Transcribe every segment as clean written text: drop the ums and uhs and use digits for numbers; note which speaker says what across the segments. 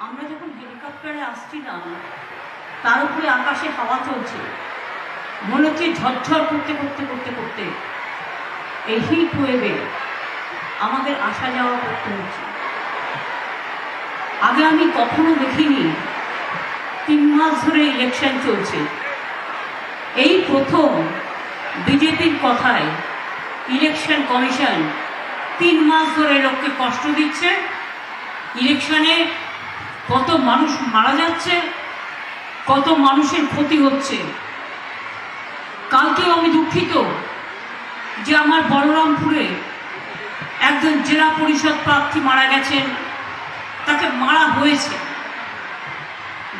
Speaker 1: আমরা যখন হেলিকপ্টারে আসছিলাম, তার উপরে আকাশে হাওয়া চলছে, মনে হচ্ছে ঝরঝর করতে করতে করতে করতে এই হিট ওয়েভে আমাদের আসা যাওয়া করতে হচ্ছে। আগে আমি কখনো দেখিনি 3 মাস ধরে ইলেকশন চলছে, এই প্রথম বিজেপির কথায় ইলেকশন কমিশন 3 মাস ধরে লোককে কষ্ট দিচ্ছে। ইলেকশনে কত মানুষ মারা যাচ্ছে, কত মানুষের ক্ষতি হচ্ছে। কালকেও আমি দুঃখিত যে আমার বলরামপুরে একজন জেলা পরিষদ প্রার্থী মারা গেছেন, তাকে মারা হয়েছে।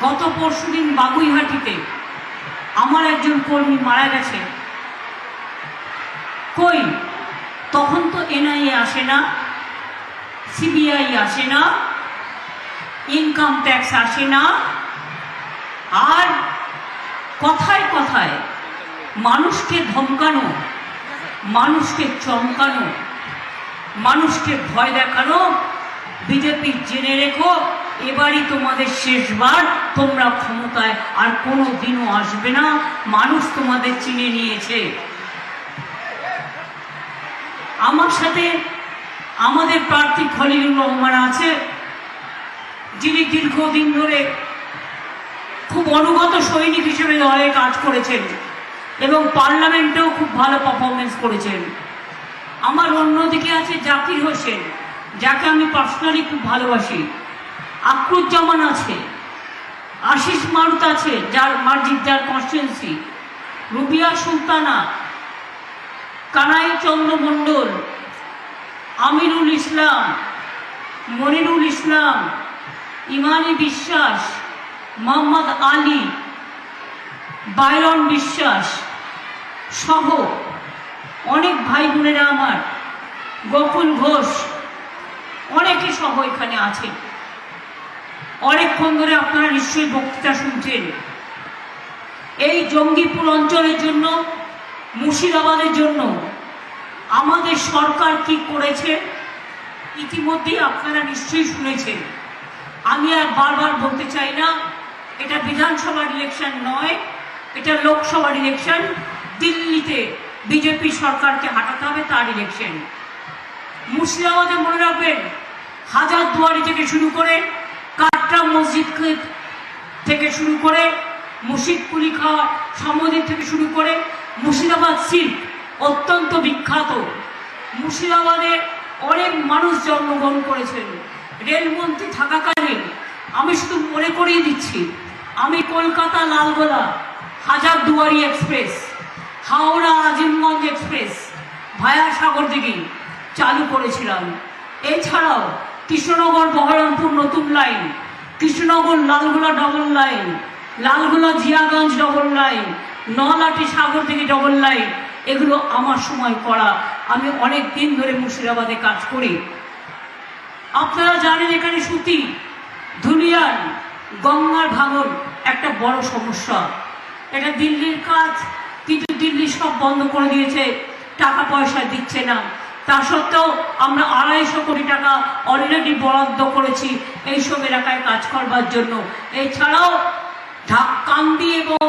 Speaker 1: গত পরশুদিন বাগুইহাটিতে আমার একজন কর্মী মারা গেছে। কই, তখন তো এনআইএ আসে না, সিবিআই আসে না, ইনকাম ট্যাক্স আসে না, আর কথায় কথায় মানুষকে ধমকানো, মানুষকে চমকানো, মানুষকে ভয় দেখানো। বিজেপি জেনে রেখো, এবারই তোমাদের শেষবার, তোমরা ক্ষমতায় আর কোনো দিনও আসবে না, মানুষ তোমাদের চিনে নিয়েছে। আমার সাথে আমাদের প্রার্থী খলিলুর রহমান আছে, যিনি দীর্ঘদিন ধরে খুব অনুগত সৈনিক হিসেবে দলে কাজ করেছেন এবং পার্লামেন্টেও খুব ভালো পারফরমেন্স করেছেন। আমার অন্যদিকে আছে জাকির হোসেন, যাকে আমি পার্সোনালি খুব ভালোবাসি। আকরুজ্জামান আছে, আশিস মারুত আছে, যার মার্জিত, যার কনস্টিটুয়েন্সি, রুবিয়া সুলতানা, কানাই চন্দ্র মণ্ডল, আমিরুল ইসলাম, মনিরুল ইসলাম, ইমানি বিশ্বাস, মোহাম্মদ আলী, বাইরন বিশ্বাস সহ অনেক ভাই বোনেরা আমার, গোকুল ঘোষ, অনেকে সহ এখানে আছেন। অনেকক্ষণ ধরে আপনারা নিশ্চয়ই বক্তৃতা শুনছেন। এই জঙ্গিপুর অঞ্চলের জন্য, মুর্শিদাবাদের জন্য আমাদের সরকার কি করেছে ইতিমধ্যেই আপনারা নিশ্চয়ই শুনেছেন। আমি আর বারবার বলতে চাই না, এটা বিধানসভার ইলেকশন নয়, এটা লোকসভার ইলেকশন। দিল্লিতে বিজেপি সরকারকে হাঁটাতে হবে, তার ইলেকশন। মুর্শিদাবাদে মনে রাখবেন, হাজারদুয়ারি থেকে শুরু করে, কাটরা মসজিদ থেকে শুরু করে, মুর্শিদ কুলিখা সমদ্বীপ থেকে শুরু করে, মুর্শিদাবাদ সিল্ক অত্যন্ত বিখ্যাত। মুর্শিদাবাদে অনেক মানুষ জন্মগ্রহণ করেছেন। রেলমন্ত্রী থাকাকালীন আমি শুধু মনে করিয়ে দিচ্ছি, আমি Kolkata Lalgola Hazarduari express, Howrah Azimganj express via Sagardighi চালু করেছিলাম। এছাড়াও কৃষ্ণনগর বহরমপুর নতুন line, Krishnanagar Lalgola double line, Lalgola Jiaganj double line, Nalhati Sagardighi double line, এগুলো আমার সময় করা। আমি অনেক দিন ধরে মুর্শিদাবাদে কাজ করি। আপনারা জানেন এখানে সুতি, ধুলিয়ান, গঙ্গার ভাঙন একটা বড় সমস্যা। এটা দিল্লির কাজ, কিন্তু দিল্লি সব বন্ধ করে দিয়েছে, টাকা পয়সা দিচ্ছে না। তা সত্ত্বেও আমরা 250 কোটি টাকা অলরেডি বরাদ্দ করেছি এইসব এলাকায় কাজ করবার জন্য। এছাড়াও কান্দি এবং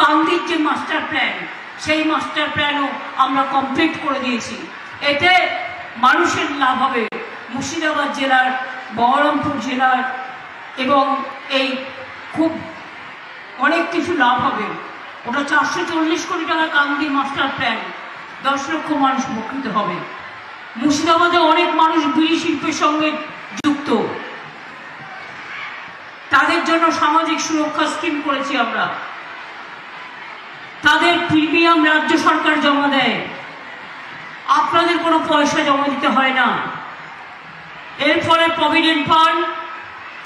Speaker 1: কান্দির যে মাস্টার প্ল্যান, সেই মাস্টার প্ল্যানও আমরা কমপ্লিট করে দিয়েছি। এতে মানুষের লাভ হবে, মুর্শিদাবাদ জেলার, বহরমপুর জেলার, এবং এই খুব অনেক কিছু লাভ হবে। ওটা 440 কোটি টাকা কান্দি মাস্টার প্ল্যান, 10 লক্ষ মানুষ উপকৃত হবে। মুর্শিদাবাদে অনেক মানুষ বিড়ি শিল্পের সঙ্গে যুক্ত, তাদের জন্য সামাজিক সুরক্ষা স্কিম করেছি আমরা। তাদের প্রিমিয়াম রাজ্য সরকার জমা দেয়, আপনাদের কোনো পয়সা জমা দিতে হয় না। এর ফলে প্রভিডেন্ট ফান্ড,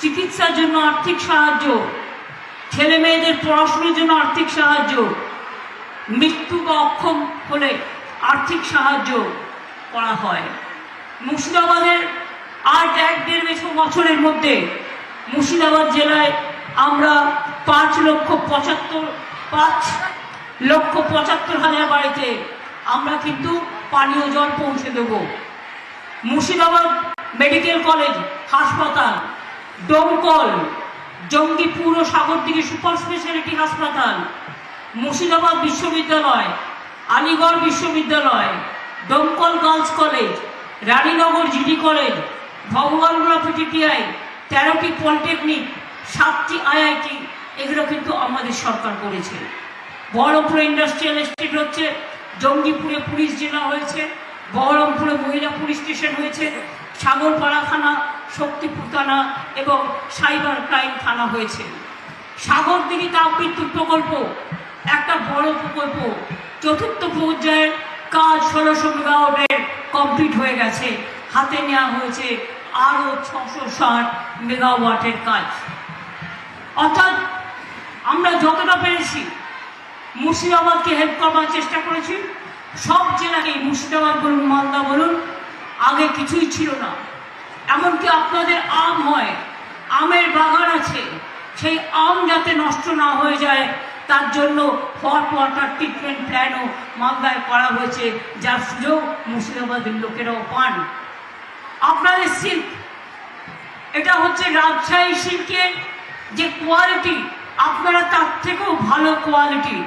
Speaker 1: চিকিৎসার জন্য আর্থিক সাহায্য, ছেলে মেয়েদের পড়াশোনার জন্য আর্থিক সাহায্য, মৃত্যু বা অক্ষম হলে আর্থিক সাহায্য করা হয়। মুর্শিদাবাদের আর 1-1.5 বছরের মধ্যে মুর্শিদাবাদ জেলায় আমরা 5,75,000 বাড়িতে আমরা কিন্তু পানীয় জল পৌঁছে দেব। মুর্শিদাবাদ মেডিকেল কলেজ হাসপাতাল দমকল, জঙ্গিপুর ও সাগরদিঘি সুপার স্পেশালিটি হাসপাতাল, মুর্শিদাবাদ বিশ্ববিদ্যালয়, আলিগড় বিশ্ববিদ্যালয়, Domkal girls college, Raninagar GD college, Bhagabangola PTTI, 13টি পলিটেকনিক, 7টি আইআইটি, এগুলো কিন্তু আমাদের সরকার করেছে। বহরমপুরে ইন্ডাস্ট্রিয়াল এস্টেট হচ্ছে, জঙ্গিপুরে পুলিশ জেলা হয়েছে, বহরমপুরে মহিলা পুলিশ স্টেশন হয়েছে, সাগরপাড়া থানা, শক্তিপুর থানা এবং সাইবার ক্রাইম থানা হয়েছে। সাগরদিঘি তাপবিদ্যুৎ প্রকল্প একটা বড় প্রকল্প, 4র্থ পর্যায়ের কাজ 1600 মেগাওয়াটের কমপ্লিট হয়ে গেছে, হাতে নেওয়া হয়েছে আরও 660 মেগাওয়াটের কাজ। অর্থাৎ আমরা যতটা পেরেছি মুর্শিদাবাদকে হেল্প করবার চেষ্টা করেছি। সব জেলাকেই, মুর্শিদাবাদ বলুন, মালদা বলুন, আগে কিছুই ছিল না। এমনকি আপনাদের আম হয়, আমের বাগান আছে, সেই আম যাতে নষ্ট না হয়ে যায় তার জন্য হট ওয়াটার ট্রিটমেন্ট প্ল্যানও মালদায় করা হয়েছে, যার সুযোগ মুর্শিদাবাদের লোকেরাও পান। আপনাদের সিল্ক, এটা হচ্ছে রাজশাহী সিল্কের যে কোয়ালিটি, আপনারা তার থেকেও ভালো কোয়ালিটি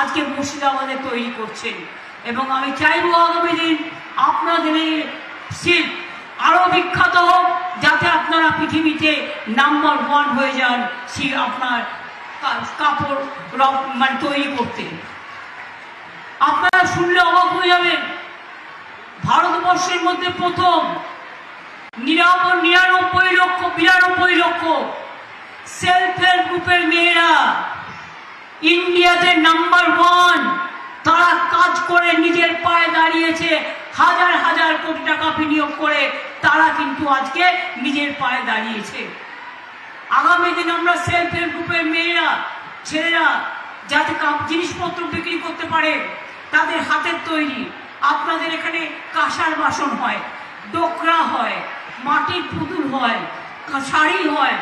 Speaker 1: আজকে মুর্শিদাবাদে তৈরি করছেন। এবং আমি চাইবো আগামী দিন আপনাদের এই সিল্ক আরও বিখ্যাত হোক, যাতে আপনারা পৃথিবীতে নাম্বার 1 হয়ে যান সেই আপনার কাপড় মানে তৈরি করতে। আপনারা শুনলে অবাক হয়ে যাবেন, ভারতবর্ষের মধ্যে প্রথম 92 লক্ষ সেলফ হেল্প গ্রুপের মেয়েরা ইন্ডিয়াতে নাম্বার 1, তারা কাজ করে নিজের পায়ে দাঁড়িয়েছে, হাজার হাজার কোটি টাকা বিনিয়োগ করে তারা কিন্তু আজকে নিজের পায়ে দাঁড়িয়েছে। আগামী দিন আমরা সেলফ হেল্প গ্রুপের মেয়েরা, ছেলেরা যাতে জিনিসপত্র বিক্রি করতে পারে, তাদের হাতের তৈরি, আপনাদের এখানে কাঁসার বাসন হয়, ডোকরা হয়, মাটির পুতুল হয়, শাড়ি হয়,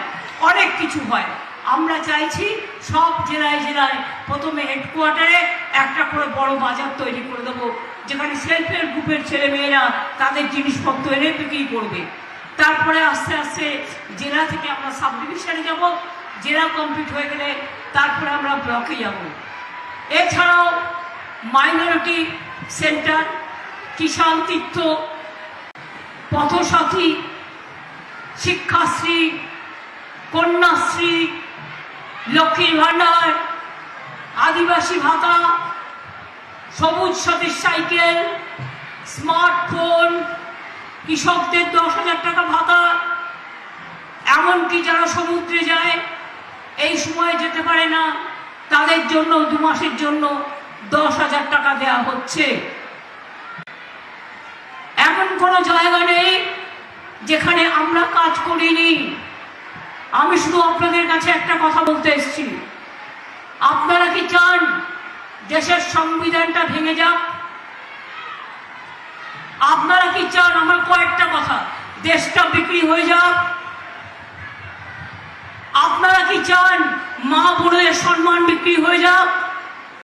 Speaker 1: অনেক কিছু হয়। আমরা চাইছি সব জেলায় জেলায় প্রথমে হেডকোয়ার্টারে একটা করে বড় বাজার তৈরি করে দেবো, যেখানে সেলফ হেল্প গ্রুপের ছেলেমেয়েরা তাদের জিনিসপত্র এনে বিক্রি করবে। তারপরে আস্তে আস্তে জেলা থেকে আমরা সাব ডিভিশনে যাব, জেলা কমপ্লিট হয়ে গেলে তারপরে আমরা ব্লকে যাব। এছাড়াও মাইনরিটি সেন্টার, কিষাণ তীর্থ, পথসাথী, শিক্ষাশ্রী, কন্যাশ্রী, লক্ষ্মীর ভাণ্ডার, আদিবাসী ভাতা, সবুজ সাথী সাইকেল, স্মার্টফোন, কৃষকদের 10,000 টাকা ভাতা, এমনকি যারা সমুদ্রে যায়, এই সময়ে যেতে পারে না, তাদের জন্য 2 মাসের জন্য 10,000 টাকা দেওয়া হচ্ছে। এমন কোনো জায়গা নেই যেখানে আমরা কাজ করিনি। আমি শুধু আপনাদের কাছে একটা কথা বলতে এসেছি, আপনারা কি চান দেশের সংবিধানটা ভেঙে যাক? আপনারা কি চান, আমার কয়েকটা কথা, দেশটা বিক্রি হয়ে যাক? আপনারা কি চান মা বোনের সম্মান বিক্রি হয়ে যাক?